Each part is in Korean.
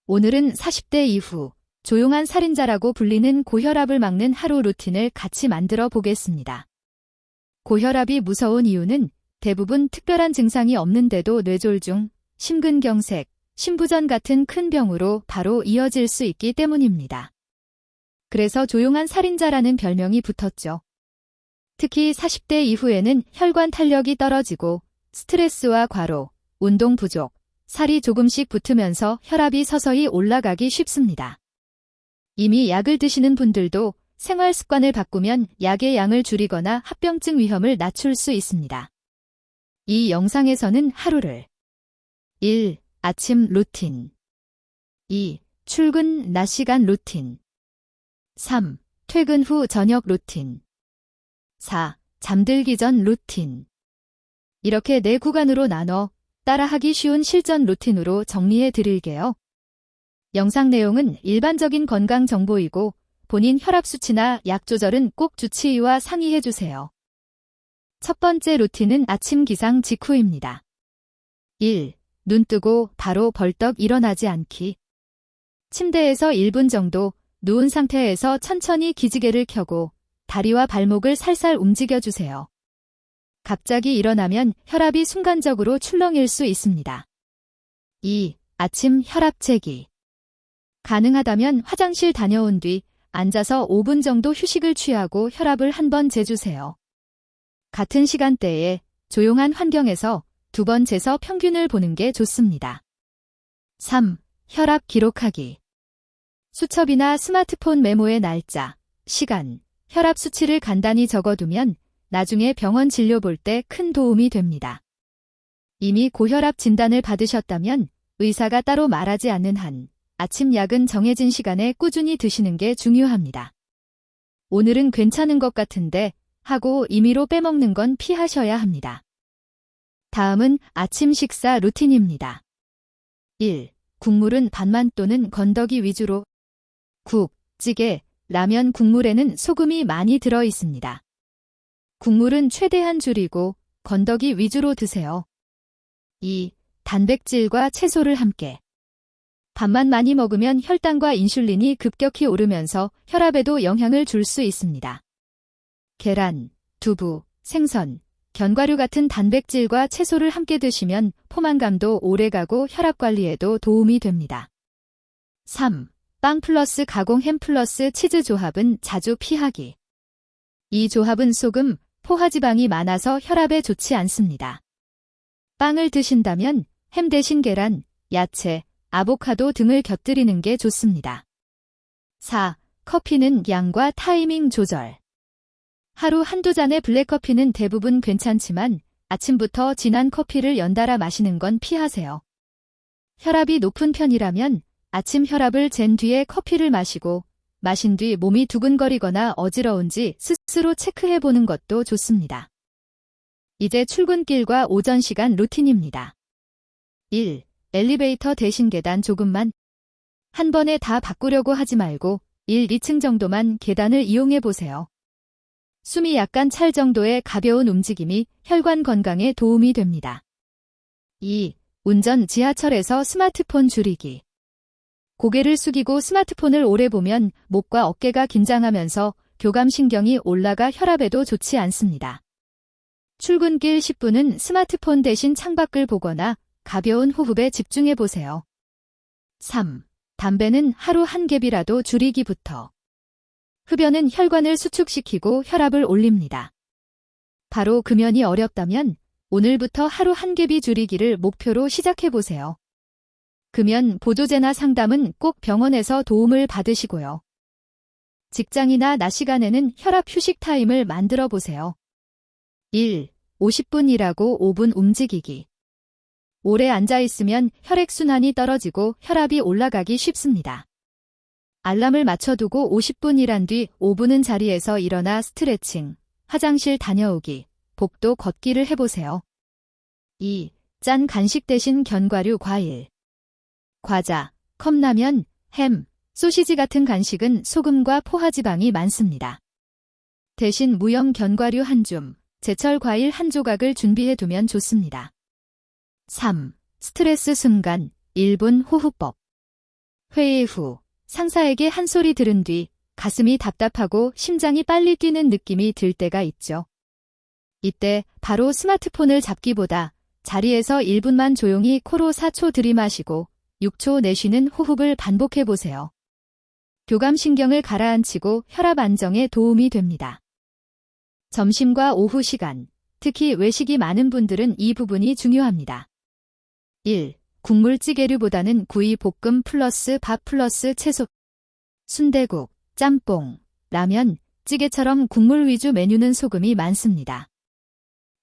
오늘은 40대 이후 조용한 살인자라고 불리는 고혈압을 막는 하루 루틴을 같이 만들어 보겠습니다. 고혈압이 무서운 이유는 대부분 특별한 증상이 없는데도 뇌졸중, 심근경색, 심부전 같은 큰 병으로 바로 이어질 수 있기 때문입니다. 그래서 조용한 살인자라는 별명이 붙었죠. 특히 40대 이후에는 혈관 탄력이 떨어지고 스트레스와 과로, 운동 부족, 살이 조금씩 붙으면서 혈압이 서서히 올라가기 쉽습니다. 이미 약을 드시는 분들도 생활 습관을 바꾸면 약의 양을 줄이거나 합병증 위험을 낮출 수 있습니다. 이 영상에서는 하루를 1. 아침 루틴 2. 출근 낮 시간 루틴 3. 퇴근 후 저녁 루틴 4. 잠들기 전 루틴 이렇게 4구간으로 나눠 따라하기 쉬운 실전 루틴으로 정리해 드릴게요. 영상 내용은 일반적인 건강 정보이고 본인 혈압 수치나 약 조절은 꼭 주치의와 상의해 주세요. 첫 번째 루틴은 아침 기상 직후입니다. 1. 눈 뜨고 바로 벌떡 일어나지 않기. 침대에서 1분 정도 누운 상태에서 천천히 기지개를 켜고 다리와 발목을 살살 움직여주세요. 갑자기 일어나면 혈압이 순간적으로 출렁일 수 있습니다. 2. 아침 혈압 재기. 가능하다면 화장실 다녀온 뒤 앉아서 5분 정도 휴식을 취하고 혈압을 한번 재주세요. 같은 시간대에 조용한 환경에서 2번 재서 평균을 보는 게 좋습니다. 3. 혈압 기록하기. 수첩이나 스마트폰 메모에 날짜, 시간, 혈압 수치를 간단히 적어두면 나중에 병원 진료 볼 때 큰 도움이 됩니다. 이미 고혈압 진단을 받으셨다면 의사가 따로 말하지 않는 한 아침 약은 정해진 시간에 꾸준히 드시는 게 중요합니다. 오늘은 괜찮은 것 같은데 하고 임의로 빼먹는 건 피하셔야 합니다. 다음은 아침 식사 루틴입니다. 1. 국물은 반만 또는 건더기 위주로. 국, 찌개, 라면 국물에는 소금이 많이 들어 있습니다. 국물은 최대한 줄이고 건더기 위주로 드세요. 2. 단백질과 채소를 함께. 밥만 많이 먹으면 혈당과 인슐린이 급격히 오르면서 혈압에도 영향을 줄 수 있습니다. 계란, 두부, 생선, 견과류 같은 단백질과 채소를 함께 드시면 포만감도 오래가고 혈압 관리에도 도움이 됩니다. 3. 빵 플러스 가공 햄 플러스 치즈 조합은 자주 피하기. 이 조합은 소금, 포화지방이 많아서 혈압에 좋지 않습니다. 빵을 드신다면 햄 대신 계란, 야채, 아보카도 등을 곁들이는 게 좋습니다. 4. 커피는 양과 타이밍 조절. 하루 한두 잔의 블랙커피는 대부분 괜찮지만 아침부터 진한 커피를 연달아 마시는 건 피하세요. 혈압이 높은 편이라면 아침 혈압을 잰 뒤에 커피를 마시고 마신 뒤 몸이 두근거리거나 어지러운지 스스로 체크해 보는 것도 좋습니다. 이제 출근길과 오전 시간 루틴입니다. 1. 엘리베이터 대신 계단 조금만. 한 번에 다 바꾸려고 하지 말고 1, 2층 정도만 계단을 이용해 보세요. 숨이 약간 찰 정도의 가벼운 움직임이 혈관 건강에 도움이 됩니다. 2. 운전 지하철에서 스마트폰 줄이기. 고개를 숙이고 스마트폰을 오래 보면 목과 어깨가 긴장하면서 교감신경이 올라가 혈압에도 좋지 않습니다. 출근길 10분은 스마트폰 대신 창밖을 보거나 가벼운 호흡에 집중해 보세요. 3. 담배는 하루 1갭이라도 줄이기부터. 흡연은 혈관을 수축시키고 혈압을 올립니다. 바로 금연이 어렵다면 오늘부터 하루 1갭이 줄이기를 목표로 시작해 보세요. 금연 보조제나 상담은 꼭 병원에서 도움을 받으시고요. 직장이나 낮 시간에는 혈압 휴식 타임을 만들어 보세요. 1. 50분 일하고 5분 움직이기. 오래 앉아있으면 혈액순환이 떨어지고 혈압이 올라가기 쉽습니다. 알람을 맞춰두고 50분 일한 뒤 5분은 자리에서 일어나 스트레칭, 화장실 다녀오기, 복도 걷기를 해보세요. 2. 짠 간식 대신 견과류 과일. 과자, 컵라면, 햄, 소시지 같은 간식은 소금과 포화지방이 많습니다. 대신 무염 견과류 한 줌, 제철 과일 한 조각을 준비해두면 좋습니다. 3. 스트레스 순간 1분 호흡법. 회의 후 상사에게 한 소리 들은 뒤 가슴이 답답하고 심장이 빨리 뛰는 느낌이 들 때가 있죠. 이때 바로 스마트폰을 잡기보다 자리에서 1분만 조용히 코로 4초 들이마시고 6초 내쉬는 호흡을 반복해 보세요. 교감신경을 가라앉히고 혈압 안정에 도움이 됩니다. 점심과 오후 시간, 특히 외식이 많은 분들은 이 부분이 중요합니다. 1. 국물찌개류보다는 구이 볶음 플러스 밥 플러스 채소, 순대국, 짬뽕, 라면, 찌개처럼 국물 위주 메뉴는 소금이 많습니다.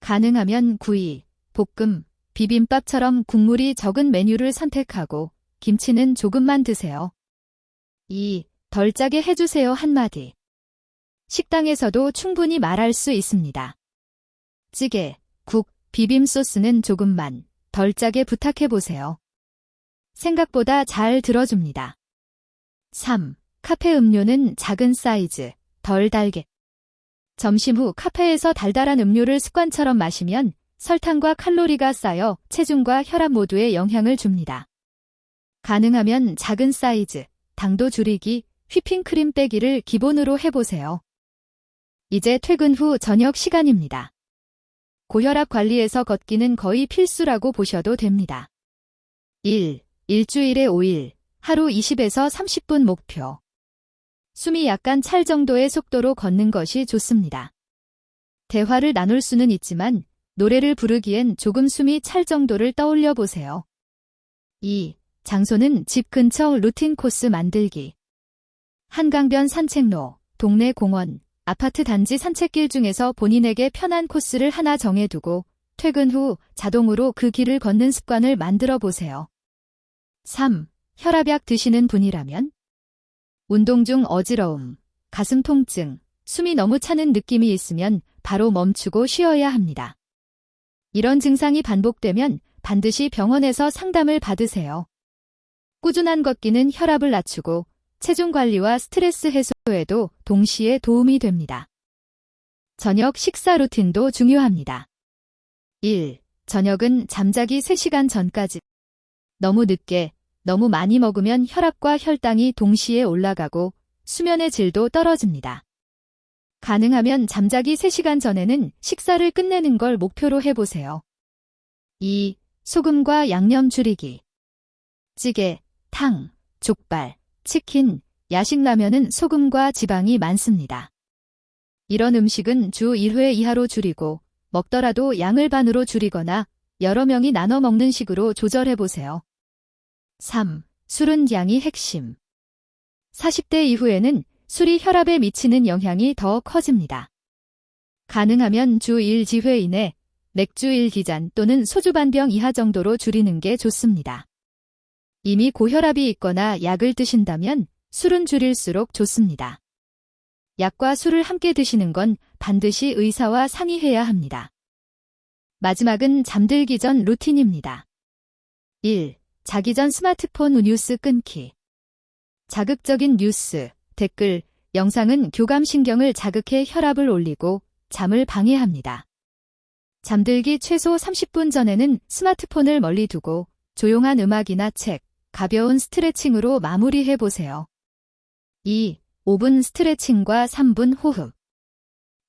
가능하면 구이, 볶음, 비빔밥처럼 국물이 적은 메뉴를 선택하고 김치는 조금만 드세요. 2. 덜 짜게 해주세요 한마디. 식당에서도 충분히 말할 수 있습니다. 찌개, 국, 비빔 소스는 조금만 덜 짜게 부탁해보세요. 생각보다 잘 들어줍니다. 3. 카페 음료는 작은 사이즈, 덜 달게. 점심 후 카페에서 달달한 음료를 습관처럼 마시면 설탕과 칼로리가 쌓여 체중과 혈압 모두에 영향을 줍니다. 가능하면 작은 사이즈, 당도 줄이기, 휘핑크림 빼기를 기본으로 해보세요. 이제 퇴근 후 저녁 시간입니다. 고혈압 관리에서 걷기는 거의 필수라고 보셔도 됩니다. 1. 일주일에 5일, 하루 20에서 30분 목표. 숨이 약간 찰 정도의 속도로 걷는 것이 좋습니다. 대화를 나눌 수는 있지만 노래를 부르기엔 조금 숨이 찰 정도를 떠올려 보세요. 2. 장소는 집 근처 루틴 코스 만들기. 한강변 산책로, 동네 공원, 아파트 단지 산책길 중에서 본인에게 편한 코스를 하나 정해두고 퇴근 후 자동으로 그 길을 걷는 습관을 만들어 보세요. 3. 혈압약 드시는 분이라면? 운동 중 어지러움, 가슴 통증, 숨이 너무 차는 느낌이 있으면 바로 멈추고 쉬어야 합니다. 이런 증상이 반복되면 반드시 병원에서 상담을 받으세요. 꾸준한 걷기는 혈압을 낮추고 체중 관리와 스트레스 해소에도 동시에 도움이 됩니다. 저녁 식사 루틴도 중요합니다. 1. 저녁은 잠자기 3시간 전까지. 너무 늦게, 너무 많이 먹으면 혈압과 혈당이 동시에 올라가고 수면의 질도 떨어집니다. 가능하면 잠자기 3시간 전에는 식사를 끝내는 걸 목표로 해보세요. 2. 소금과 양념 줄이기. 찌개, 탕, 족발, 치킨, 야식 라면은 소금과 지방이 많습니다. 이런 음식은 주 1회 이하로 줄이고 먹더라도 양을 반으로 줄이거나 여러 명이 나눠 먹는 식으로 조절해보세요. 3. 술은 양이 핵심. 40대 이후에는 술이 혈압에 미치는 영향이 더 커집니다. 가능하면 주 1지회 이내 맥주 1기잔 또는 소주 반병 이하 정도로 줄이는 게 좋습니다. 이미 고혈압이 있거나 약을 드신다면 술은 줄일수록 좋습니다. 약과 술을 함께 드시는 건 반드시 의사와 상의해야 합니다. 마지막은 잠들기 전 루틴입니다. 1. 자기 전 스마트폰 뉴스 끊기. 자극적인 뉴스, 댓글, 영상은 교감신경을 자극해 혈압을 올리고 잠을 방해합니다. 잠들기 최소 30분 전에는 스마트폰을 멀리 두고 조용한 음악이나 책, 가벼운 스트레칭으로 마무리해보세요. 2. 5분 스트레칭과 3분 호흡.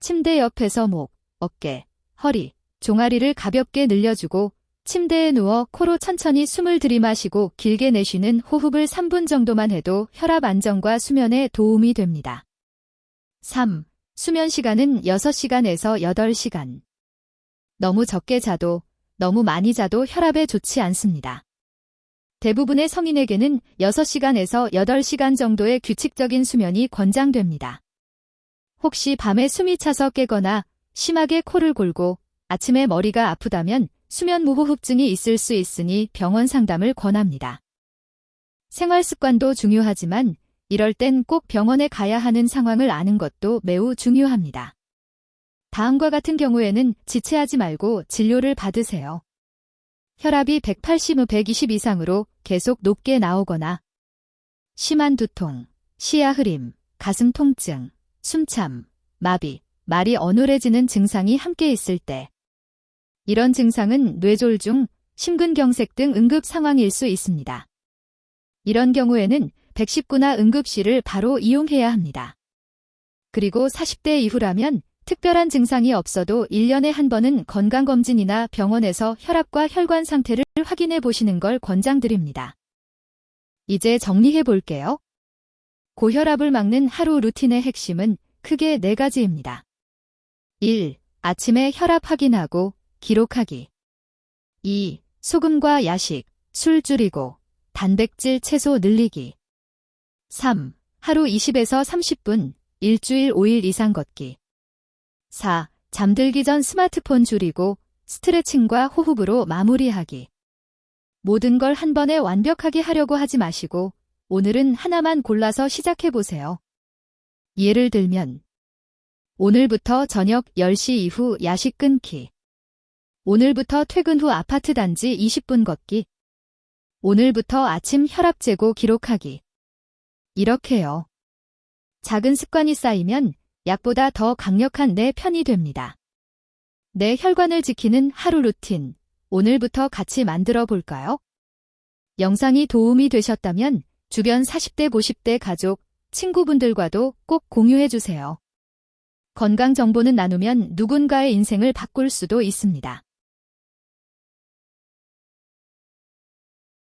침대 옆에서 목, 어깨, 허리, 종아리를 가볍게 늘려주고 침대에 누워 코로 천천히 숨을 들이마시고 길게 내쉬는 호흡을 3분 정도만 해도 혈압 안정과 수면에 도움이 됩니다. 3. 수면 시간은 6시간에서 8시간. 너무 적게 자도, 너무 많이 자도 혈압에 좋지 않습니다. 대부분의 성인에게는 6시간에서 8시간 정도의 규칙적인 수면이 권장됩니다. 혹시 밤에 숨이 차서 깨거나 심하게 코를 골고 아침에 머리가 아프다면 수면무호흡증이 있을 수 있으니 병원 상담을 권합니다. 생활 습관도 중요하지만 이럴 땐 꼭 병원에 가야 하는 상황을 아는 것도 매우 중요합니다. 다음과 같은 경우에는 지체하지 말고 진료를 받으세요. 혈압이 180, 120 이상으로 계속 높게 나오거나 심한 두통, 시야 흐림, 가슴 통증, 숨참, 마비, 말이 어눌해지는 증상이 함께 있을 때 이런 증상은 뇌졸중, 심근경색 등 응급 상황일 수 있습니다. 이런 경우에는 119나 응급실을 바로 이용해야 합니다. 그리고 40대 이후라면 특별한 증상이 없어도 1년에 한 번은 건강검진이나 병원에서 혈압과 혈관 상태를 확인해 보시는 걸 권장드립니다. 이제 정리해 볼게요. 고혈압을 막는 하루 루틴의 핵심은 크게 4가지입니다. 1. 아침에 혈압 확인하고 기록하기. 2. 소금과 야식, 술 줄이고 단백질 채소 늘리기. 3. 하루 20에서 30분, 일주일 5일 이상 걷기. 4. 잠들기 전 스마트폰 줄이고 스트레칭과 호흡으로 마무리하기. 모든 걸 한 번에 완벽하게 하려고 하지 마시고 오늘은 하나만 골라서 시작해보세요. 예를 들면 오늘부터 저녁 10시 이후 야식 끊기. 오늘부터 퇴근 후 아파트 단지 20분 걷기. 오늘부터 아침 혈압 재고 기록하기. 이렇게요. 작은 습관이 쌓이면 약보다 더 강력한 내 편이 됩니다. 내 혈관을 지키는 하루 루틴, 오늘부터 같이 만들어 볼까요? 영상이 도움이 되셨다면 주변 40대, 50대 가족, 친구분들과도 꼭 공유해 주세요. 건강 정보는 나누면 누군가의 인생을 바꿀 수도 있습니다.